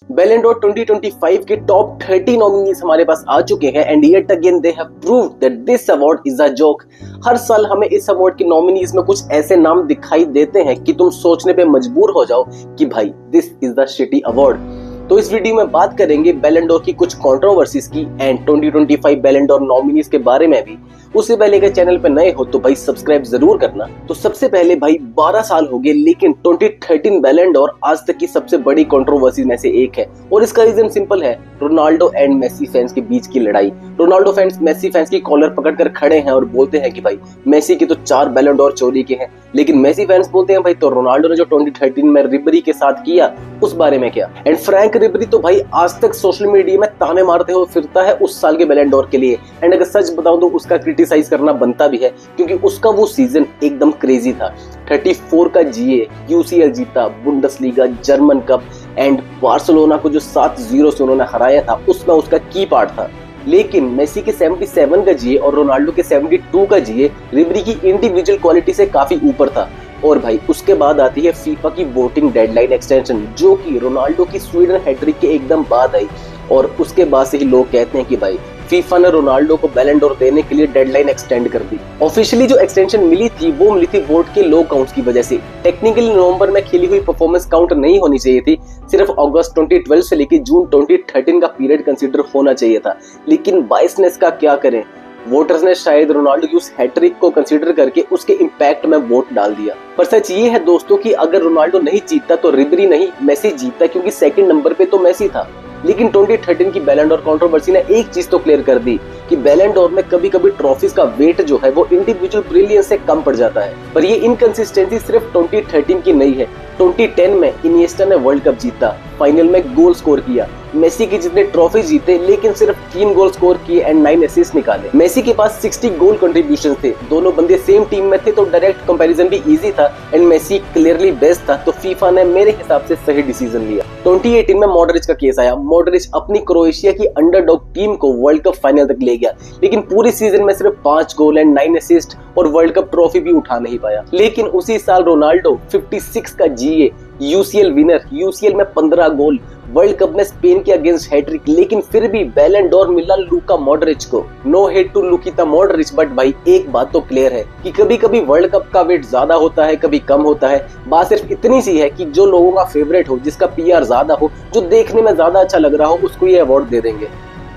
बैलन डॉर 2025 के top 30 nominees हमारे पास आ चुके हैं and yet again they have proved that this award is a joke. हर साल हमें इस अवार्ड की नॉमिनीज में कुछ ऐसे नाम दिखाई देते हैं कि तुम सोचने पे मजबूर हो जाओ कि भाई this is the shitty award. तो इस वीडियो में बात करेंगे बैलन डॉर की कुछ कंट्रोवर्सीज की एंड 2025 बैलन डॉर नॉमिनीज के बारे में भी। उससे पहले अगर चैनल पे नए हो तो भाई सब्सक्राइब जरूर करना। तो सबसे पहले भाई 12 साल हो गए लेकिन 2013 बैलन डॉर आज तक की सबसे बड़ी कंट्रोवर्सी में से एक है और इसका रीजन सिंपल है, रोनाल्डो एंड मेसी फैंस के बीच की लड़ाई। रोनाल्डो फैंस मेसी फैंस की कॉलर पकड़कर खड़े हैं और बोलते हैं कि भाई मेसी की तो 4 बैलन डॉर चोरी के हैं, लेकिन मेसी फैंस बोलते हैं भाई तो रोनाल्डो ने जो 2013 में रिबेरी के साथ किया उस बारे में क्या। एंड फ्रैंक रिबेरी तो भाई आज तक सोशल मीडिया में ताने मारते हुए फिरता है उस साल के बैलन डॉर के लिए। एंड अगर सच बताऊं तो उसका क्रिटिसाइज करना बनता भी है क्योंकि उसका वो सीजन एकदम क्रेजी था। 34 का जीए, यूसीएल जीता, Bundesliga, German cup and Barcelona को जो 7-0 से उन्होंने हराया था उसमें उसका की पार्ट था। लेकिन मेसी के 77 का जीए और रोनाल्डो के 72 का जीए रिबेरी की इंडिविजुअल क्वालिटी से काफी ऊपर था। और भाई उसके बाद आती है फीफा की वोटिंग डेडलाइन एक्सटेंशन जो कि रोनाल्डो की स्वीडन हैट्रिक के एकदम बाद आई और उसके बाद से ही लोग कहते हैं कि भाई फीफा ने रोनाल्डो को बैलन डॉर देने के लिए डेडलाइन एक्सटेंड कर दी। ऑफिशियली जो एक्सटेंशन मिली थी वो मिली थी वोट के लो काउंट्स की वजह से। टेक्निकली नवंबर में खेली हुई परफॉर्मेंस काउंट नहीं होनी चाहिए थी, सिर्फ अगस्त 2012 से लेकर जून 2013 का पीरियड कंसीडर होना चाहिए था। लेकिन बायसनेस का क्या करें, वोटर्स ने शायद रोनाल्डो की उस हैट्रिक को कंसीडर करके उसके इंपैक्ट में वोट डाल दिया। पर सच ये है दोस्तों कि अगर रोनाल्डो नहीं जीतता तो रिबेरी नहीं मेसी जीतता क्योंकि सेकंड नंबर पे तो मेसी था। लेकिन 2013 की बैलन डॉर कंट्रोवर्सी ने एक चीज तो क्लियर कर दी कि बैलन डॉर में कभी कभी ट्रॉफीज का वेट जो है वो इंडिविजुअल ब्रिलियंस से कम पड़ जाता है। पर ये इनकंसिस्टेंसी सिर्फ 2013 की नहीं है। 2010 में इनिएस्टा ने वर्ल्ड कप जीता, फाइनल में गोल स्कोर किया। मेसी के जितने ट्रॉफी जीते लेकिन सिर्फ 3 गोल स्कोर किए एंड 9 असिस्ट निकाले। मेसी के पास 60 गोल कंट्रीब्यूशन थे, दोनों बंदे सेम टीम में थे तो डायरेक्ट कंपैरिजन भी इजी था एंड मेसी क्लियरली बेस्ट था। तो फीफा ने मेरे हिसाब से सही डिसीजन लिया। 2018 में मॉडरिच का केस आया। मॉडरिच अपनी क्रोएशिया की अंडरडॉग टीम को वर्ल्ड कप फाइनल तक ले गया लेकिन पूरी सीजन में सिर्फ 5 गोल एंड 9 असिस्ट और वर्ल्ड कप ट्रॉफी भी उठा नहीं पाया। लेकिन उसी साल रोनाल्डो 56 का जीए, यूसीएल विनर, यूसीएल में 15 गोल, वर्ल्ड कप में स्पेन के अगेंस्ट हैट्रिक, लेकिन फिर भी बैलन डॉर मिला लूका मॉडरिच को। नो हेट टू लुकिता मॉडरिच बट भाई एक बात तो क्लियर है कि कभी कभी वर्ल्ड कप का वेट ज्यादा होता है, कभी कम होता है। बात सिर्फ इतनी सी है कि जो लोगों का फेवरेट हो, जिसका पीआर ज्यादा हो, जो देखने में ज्यादा अच्छा लग रहा हो, उसको ये अवार्ड दे देंगे।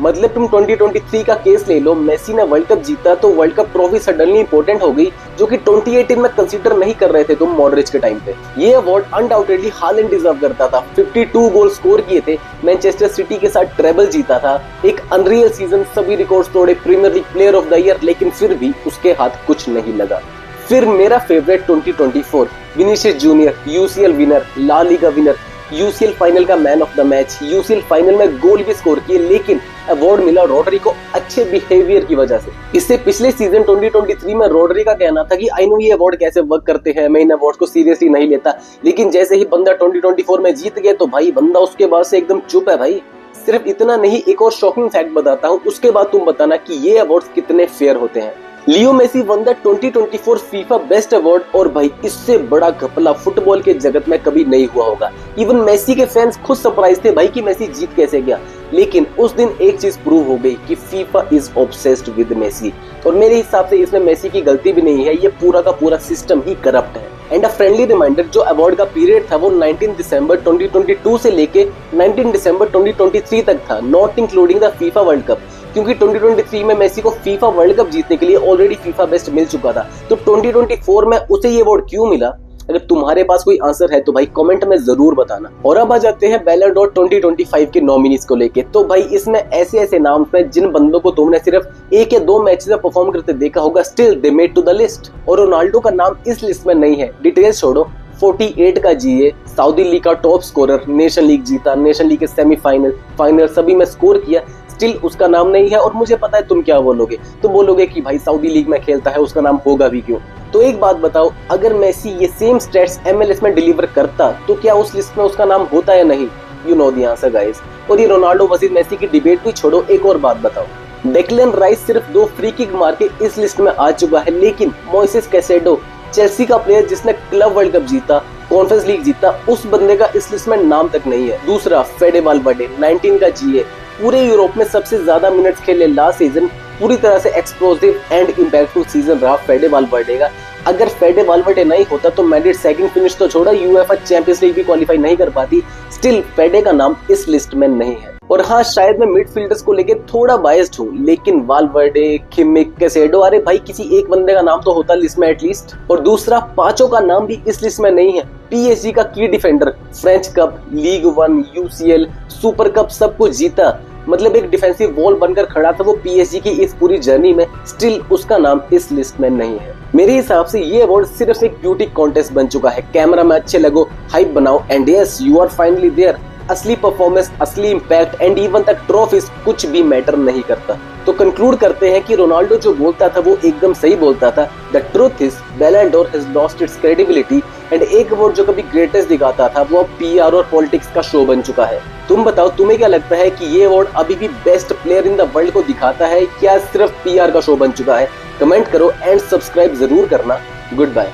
मतलब तुम 2023 का केस ले लो, मेसी ने वर्ल्ड कप जीता तो world cup trophy suddenly important हो गई जो कि 2018 में कंसीडर नहीं कर रहे थे तुम मॉडरिच के टाइम पे। ये अवार्ड अनडाउटेडली हालैंड डिजर्व करता था। 52 गोल स्कोर किए थे, मैनचेस्टर सिटी के साथ ट्रेबल जीता था, एक अनरियल सीजन, सभी रिकॉर्ड्स तोड़े, premier league player of the year, लेकिन फिर भी उसके हाथ कुछ नहीं लगा। फिर मेरा favourite 2024 Vinicius Junior, UCL winner, La Liga winner, UCL final का man of the match, UCL final में गोल भी स्कोर किए, लेकिन अवार्ड मिला रोड्री को अच्छे बिहेवियर की वजह से। इससे पिछले सीजन 2023 में रोड्री का कहना था कि आई नो ये अवार्ड कैसे वर्क करते हैं, मैं इन अवार्ड को सीरियसली नहीं लेता, लेकिन जैसे ही बंदा 2024 में जीत गया तो भाई बंदा उसके बाद से एकदम चुप है। भाई सिर्फ इतना नहीं, एक और शॉकिंग फैक्ट बताता हूँ, उसके बाद तुम बताना कि ये अवार्ड्स कितने फेयर होते हैं। Leo Messi won the 2024 FIFA best award और भाई इससे बड़ा घपला फुटबॉल के जगत में कभी नहीं हुआ होगा। इवन मेसी के फैंस खुद सरप्राइज थे भाई कि मेसी जीत कैसे गया। लेकिन उस दिन एक चीज प्रूव हो गई कि FIFA is obsessed with Messi और मेरे हिसाब से इसमें मेसी की गलती भी नहीं है, ये पूरा का पूरा सिस्टम ही करप्ट है। एंड अ फ्रेंडली रिमाइंडर, जो अवार्ड का पीरियड था वो 19 दिसंबर 2022 से लेके 19 दिसंबर 2023 तक था, not including the FIFA world cup, क्योंकि 2023 में मेसी को फीफा वर्ल्ड कप जीतने के लिए ऑलरेडी फीफा बेस्ट मिल चुका था। तो 2024 में उसे ये अवार्ड क्यों मिला? अगर तुम्हारे पास कोई आंसर है तो भाई कमेंट में जरूर बताना। और अब आ जाते हैं बैलन डॉर 2025 के नॉमिनीज को लेके। तो भाई इसमें ऐसे ऐसे नाम हैं जिन बंदों को तुमने सिर्फ 1 या 2 मैचेस में परफॉर्म करते देखा होगा, still they made to the list. और रोनाल्डो का नाम इस लिस्ट में नहीं है, डिटेल्स छोड़ो। 48 का जीए, सऊदी लीग का टॉप स्कोरर, नेशन लीग जीता, नेशन लीग के सेमीफाइनल, फाइनल सभी में स्कोर किया, स्टिल उसका नाम नहीं है। और मुझे पता है तुम क्या बोलोगे, तुम बोलोगे कि भाई सऊदी लीग में खेलता है, उसका नाम होगा भी क्यों। तो एक बात बताओ, अगर मेसी ये सेम स्टैट्स एमएलएस में डिलीवर करता तो क्या उस लिस्ट में उसका नाम होता या नहीं? You know the answer guys. और ये रोनाल्डो वर्सेस मेसी की डिबेट भी छोड़ो, एक और बात बताओ, डेक्लन राइस सिर्फ 2 फ्री किक मार के इस लिस्ट में आ चुका है, लेकिन मोइसेस कैसेडो, चेल्सी का प्लेयर जिसने क्लब वर्ल्ड कप जीता कॉन्फ्रेंस लीग जीता, उस बंदे का इस लिस्ट में नाम तक नहीं है। दूसरा फेडे वाल्वर्डे, 19 का जीए, पूरे यूरोप में सबसे ज्यादा मिनट्स खेले लास्ट सीजन, पूरी तरह से एक्सप्लोसिव एंड इंपैक्टफुल सीजन रहा फेडे वाल्वर्डे का। अगर फेडे वाल्वर्डे नहीं होता तो मैड्रिड सेकंड फिनिश तो छोड़ा, यूएफए चैंपियंस लीग भी क्वालिफाई नहीं कर पाती। स्टिल फेडे का नाम इस लिस्ट में नहीं है। और हाँ, शायद मैं मिडफील्डर्स को लेके थोड़ा बायस्ड हूँ, लेकिन वाल्वर्डे, किमिक, कैसेडो, अरे भाई किसी एक बंदे का नाम तो होता लिस्ट में एटलीस्ट। और दूसरा, पांचों का नाम भी इस लिस्ट में नहीं है। पीएसजी का की defender, French cup, league one, UCL, super cup सब कुछ जीता, मतलब एक डिफेंसिव वॉल बनकर खड़ा था वो पीएसजी की इस पूरी जर्नी में। स्टिल उसका नाम इस लिस्ट में नहीं है। मेरे हिसाब से ये अवार्ड सिर्फ एक ब्यूटी कॉन्टेस्ट बन चुका है। कैमरा में अच्छे लगो, हाइप बनाओ, and yes you are finally there. असली परफॉर्मेंस, असली इंपैक्ट एंड इवन तक ट्रॉफीज कुछ भी मैटर नहीं करता। तो कंक्लूड करते हैं कि रोनाल्डो जो बोलता था वो एकदम सही बोलता था। द ट्रूथ इज बैलन door has lost its credibility, and एक अवार्ड जो कभी ग्रेटेस्ट दिखाता था वो अब पीआर और पॉलिटिक्स का शो बन चुका है। तुम बताओ, तुम्हें क्या लगता है कि ये अवार्ड अभी भी best player in the world को दिखाता है या सिर्फ पीआर का शो बन चुका है? कमेंट करो एंड सब्सक्राइब जरूर करना। Good bye.